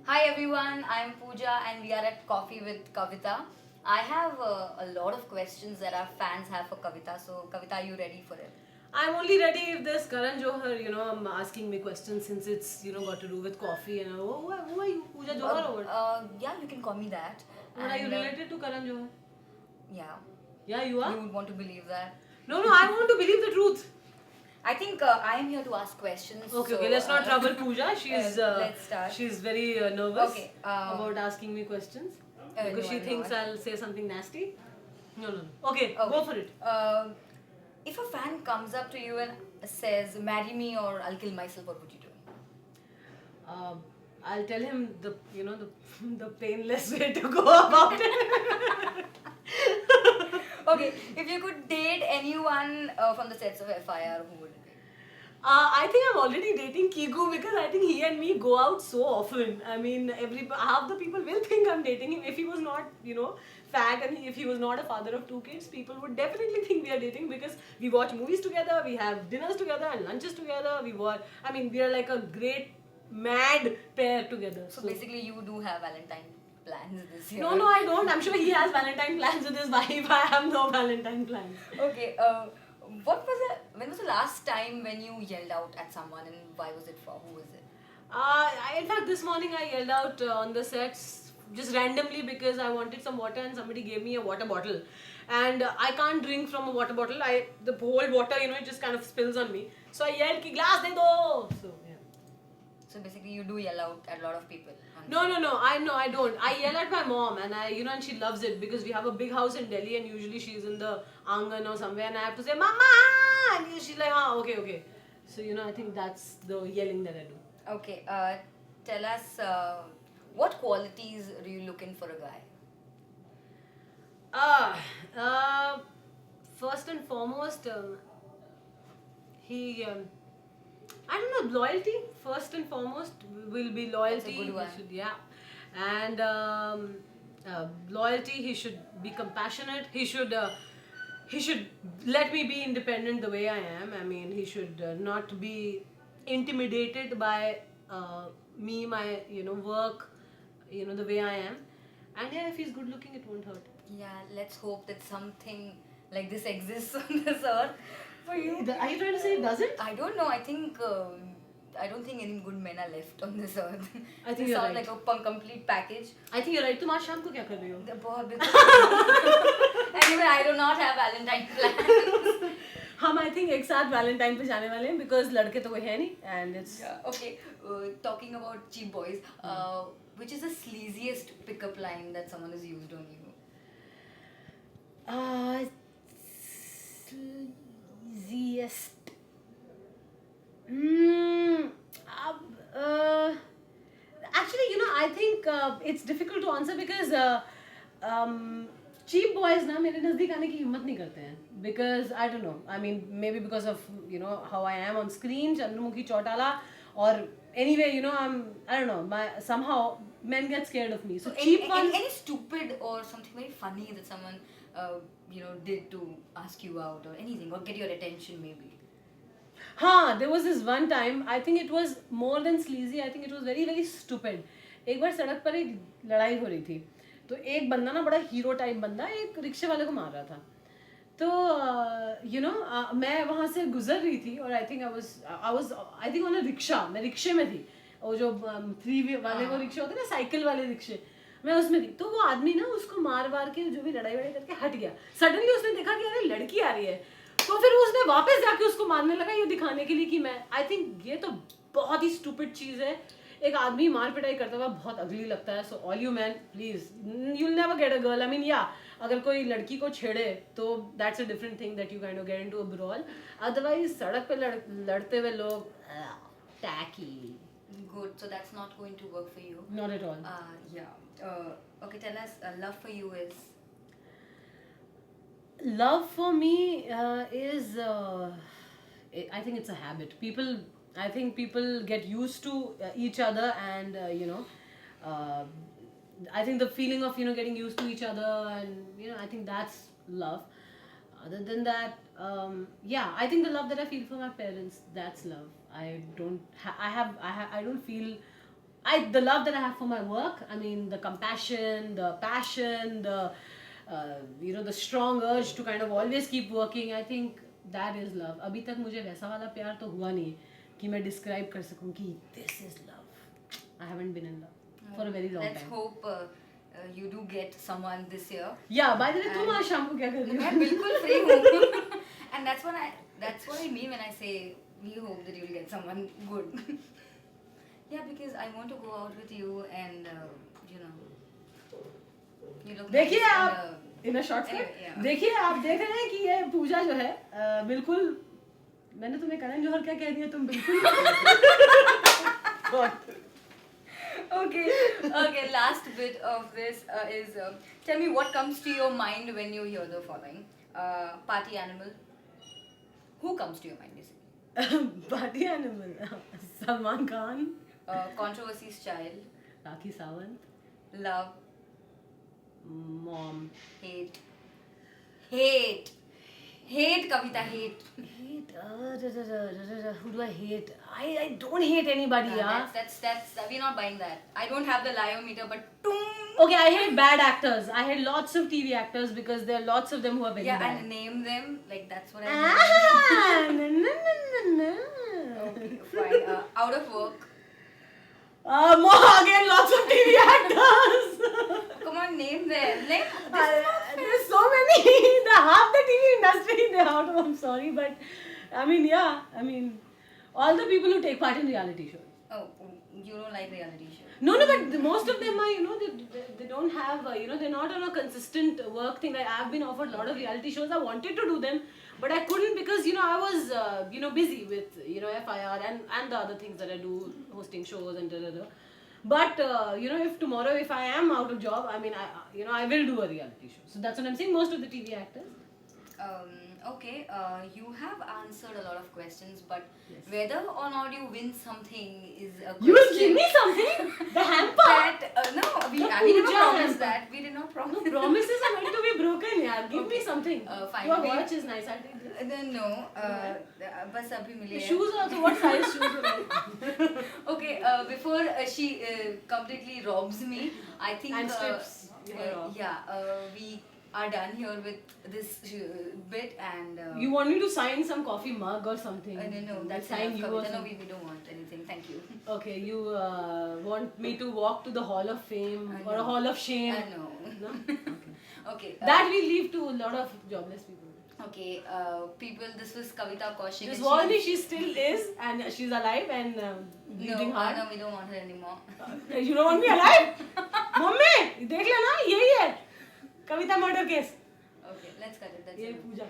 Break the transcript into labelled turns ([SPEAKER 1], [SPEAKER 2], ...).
[SPEAKER 1] Hi everyone, I am Pooja and we are at Coffee with Kavita. I have a lot of questions that our fans have for Kavita. So, Kavita, are you ready for it?
[SPEAKER 2] I'm only ready if there's Karan Johar, asking me questions since it's, got to do with coffee and who are you, Pooja Johar or what?
[SPEAKER 1] Yeah, you can call me that.
[SPEAKER 2] But are you related to Karan Johar?
[SPEAKER 1] Yeah,
[SPEAKER 2] Yeah, you are?
[SPEAKER 1] you would want to believe that.
[SPEAKER 2] No, I want to believe the truth.
[SPEAKER 1] I think I am here to ask questions.
[SPEAKER 2] Okay, let's not trouble Pooja.
[SPEAKER 1] Let's start.
[SPEAKER 2] She's very nervous
[SPEAKER 1] Okay,
[SPEAKER 2] about asking me questions because
[SPEAKER 1] no,
[SPEAKER 2] she
[SPEAKER 1] I'm
[SPEAKER 2] thinks
[SPEAKER 1] not.
[SPEAKER 2] I'll say something nasty. No. Okay,
[SPEAKER 1] Okay.
[SPEAKER 2] go for it.
[SPEAKER 1] If a fan comes up to you and says, "Marry me or I'll kill myself," what would you do?
[SPEAKER 2] Uh, I'll tell him the the painless way to go about it.
[SPEAKER 1] Okay, if you could date anyone from the sets of FIR, who would it be?
[SPEAKER 2] I think I'm already dating Kigu because I think he and me go out so often. I mean, half the people will think I'm dating him. If he was not, fat and if he was not a father of two kids, people would definitely think we are dating because we watch movies together, we have dinners together and lunches together. We are like a great mad pair together.
[SPEAKER 1] So basically, you do have Valentine plans this year.
[SPEAKER 2] No, I don't. I'm sure he has Valentine plans with his wife. I have no Valentine plans.
[SPEAKER 1] Okay. When was the last time when you yelled out at someone and why was it for? Who was it?
[SPEAKER 2] In fact, this morning I yelled out on the sets just randomly because I wanted some water and somebody gave me a water bottle. And I can't drink from a water bottle. The whole water, it just kind of spills on me. So I yelled, "Ki glass de do!" So, yeah.
[SPEAKER 1] So basically, you do yell out at a lot of people.
[SPEAKER 2] No. I don't. I yell at my mom, and and she loves it because we have a big house in Delhi, and usually she's in the angan or somewhere, and I have to say, "Mama!" And she's like, "Ah, okay." So I think that's the yelling that I do.
[SPEAKER 1] Okay. Tell us what qualities do you look in for a guy?
[SPEAKER 2] Ah, first and foremost, he, I don't know, loyalty. First and foremost will be loyalty.
[SPEAKER 1] That's a good one.
[SPEAKER 2] Yeah, and loyalty. He should be compassionate. He should let me be independent the way I am. I mean, he should not be intimidated by me, my work, the way I am. And yeah, if he's good looking, it won't hurt.
[SPEAKER 1] Yeah, let's hope that something like this exists on this earth for you.
[SPEAKER 2] Are you trying to say it doesn't?
[SPEAKER 1] I don't know. I don't think any good men are left on this earth.
[SPEAKER 2] I think
[SPEAKER 1] you
[SPEAKER 2] you're
[SPEAKER 1] sound
[SPEAKER 2] right.
[SPEAKER 1] like a complete package.
[SPEAKER 2] I think you're right. तुम आज शाम को क्या कर रही हो?
[SPEAKER 1] बहुत बिल्कुल- Anyway, I do not have Valentine plans.
[SPEAKER 2] हम I think एक साथ Valentine पे जाने वाले हैं because लड़के तो कोई है नहीं and it's
[SPEAKER 1] Yeah, okay, talking about cheap boys, which is the sleaziest pickup line that someone has used on you?
[SPEAKER 2] Sleaziest. Mm, actually, I think it's difficult to answer because cheap boys ना मेरे नज़दीक आने की हिम्मत नहीं करते हैं because I don't know. I mean, maybe because of how I am on screen, Chandramukhi Chautala, or anyway, I don't know. Somehow men get scared of me. So cheap ones.
[SPEAKER 1] Any stupid or something very funny that someone did to ask you out or anything or get your attention maybe?
[SPEAKER 2] हाँ, there was this one time. I think it was more than sleazy. I think it was very very stupid. एक बार सड़क पर एक लड़ाई हो रही थी तो एक बंदा ना बड़ा हीरो टाइप बंदा एक रिक्शे वाले को मार रहा था तो मैं वहाँ से गुजर रही थी और I think on a rickshaw मैं रिक्शे में थी और जो 3 वाले वो रिक्शे होते हैं ना साइकिल वाले रिक्शे मैं उसमें थी तो वो आदमी ना उसको मार के जो भी लड़ाई वड़ाई करके हट गया सडनली उसने देखा कि अरे लड़की आ रही है तो फिर उसने वापस जाके उसको मारने लगा ये दिखाने के लिए कि मैं आई थिंक ये तो बहुत ही स्टूपिड चीज़ है एक आदमी मार पिटाई करता हुआ बहुत अगली लगता है so all you man please you will never get a girl I mean या अगर कोई लड़की को छेड़े तो that's a different thing that you kind of get into a brawl otherwise सड़क पे लड़ते हुए लोग tacky
[SPEAKER 1] Good, so that's not going to work for you.
[SPEAKER 2] Not at all.
[SPEAKER 1] Yeah. Okay, tell us, love for you is?
[SPEAKER 2] Love for me is I think it's a habit. I think people get used to each other and I think the feeling of getting used to each other and I think that's love. Other than that, I think the love that I feel for my parents, that's love. I don't feel the love that I have for my work, I mean the compassion, the passion, the strong urge to kind of always keep working, I think that is love. अभी तक मुझे वैसा वाला प्यार तो हुआ नहीं कि मैं describe कर सकूं कि this is love. I haven't been in love for a very long
[SPEAKER 1] Let's
[SPEAKER 2] time.
[SPEAKER 1] hope you do get someone this year.
[SPEAKER 2] Yeah, by the way, तुम आज शाम को क्या कर रही हो?
[SPEAKER 1] मैं बिल्कुल free हूँ. And that's what I mean when I say we hope that you'll get someone good. Yeah, because I want to go out with you and you look
[SPEAKER 2] देखिए
[SPEAKER 1] nice
[SPEAKER 2] आप
[SPEAKER 1] and,
[SPEAKER 2] in a short
[SPEAKER 1] anyway, yeah.
[SPEAKER 2] देखिए आप देख रहे हैं कि ये पूजा जो है बिल्कुल मैंने तुम्हें करण जौहर क्या कह दिया तुम बिल्कुल
[SPEAKER 1] Okay, last bit of this is tell me what comes to your mind when you hear the following. Party animal. Who comes to your mind basically?
[SPEAKER 2] Party animal Salman Khan
[SPEAKER 1] Controversies child.
[SPEAKER 2] Rakhi Sawant
[SPEAKER 1] Love.
[SPEAKER 2] Mom
[SPEAKER 1] Hate. Hate Kavita, hate.
[SPEAKER 2] who do I hate? I don't hate anybody, yeah.
[SPEAKER 1] That's we're not buying that. I don't have the liometer, but
[SPEAKER 2] Okay, I hate bad actors. I hate lots of TV actors because there are lots of them who are very
[SPEAKER 1] yeah,
[SPEAKER 2] bad.
[SPEAKER 1] and name them like that's what I
[SPEAKER 2] Ah, no.
[SPEAKER 1] mean. Okay, fine. Out of work.
[SPEAKER 2] More again, lots of TV actors.
[SPEAKER 1] Come on, name them. Like
[SPEAKER 2] There's so many. The half the TV industry they're out of. I'm sorry, but I mean, yeah. I mean, all the people who take part in reality shows.
[SPEAKER 1] oh, you don't like reality shows.
[SPEAKER 2] No, but most of them are, they don't have, they're not on a consistent work thing. Like I've been offered a lot of reality shows. I wanted to do them, but I couldn't because, I was, busy with, FIR and the other things that I do, hosting shows and da. But, if I am out of job, I mean, I will do a reality show. So that's what I'm saying. Most of the TV actors.
[SPEAKER 1] Okay, you have answered a lot of questions, but
[SPEAKER 2] Yes.
[SPEAKER 1] whether or not you win something is a question.
[SPEAKER 2] You will give me something? The hamper?
[SPEAKER 1] That, no, we
[SPEAKER 2] The
[SPEAKER 1] never
[SPEAKER 2] puja
[SPEAKER 1] promised
[SPEAKER 2] hamper.
[SPEAKER 1] that. We did not promise.
[SPEAKER 2] No, promises are meant to be broken, yaar. Give me
[SPEAKER 1] Okay.
[SPEAKER 2] something.
[SPEAKER 1] Fine.
[SPEAKER 2] Your watch is nice. I'll take this.
[SPEAKER 1] Then no, बस अभी मिले
[SPEAKER 2] The
[SPEAKER 1] हैं.
[SPEAKER 2] shoes also, what size shoes you like?
[SPEAKER 1] Okay, before she completely robs me, I think
[SPEAKER 2] And strips her off.
[SPEAKER 1] we are done here with this bit and
[SPEAKER 2] You want me to sign some coffee mug or something?
[SPEAKER 1] no, that's
[SPEAKER 2] sign
[SPEAKER 1] enough,
[SPEAKER 2] you or
[SPEAKER 1] Kavita. No,
[SPEAKER 2] something.
[SPEAKER 1] we don't want anything. Thank you.
[SPEAKER 2] Okay, you want me to walk to the Hall of Fame or a
[SPEAKER 1] No.
[SPEAKER 2] Hall of Shame?
[SPEAKER 1] No.
[SPEAKER 2] No? Okay.
[SPEAKER 1] Okay.
[SPEAKER 2] That we leave to a lot of jobless people.
[SPEAKER 1] Okay, people, this was Kavita Kaushik.
[SPEAKER 2] This
[SPEAKER 1] and
[SPEAKER 2] Walny, she still is and she's alive and breathing
[SPEAKER 1] no,
[SPEAKER 2] hard.
[SPEAKER 1] no, we don't want her anymore.
[SPEAKER 2] You don't want me alive? Mummy, देख लेना यही है Kavita murder case
[SPEAKER 1] Okay, let's cut it. That's
[SPEAKER 2] ये
[SPEAKER 1] it.
[SPEAKER 2] पूजा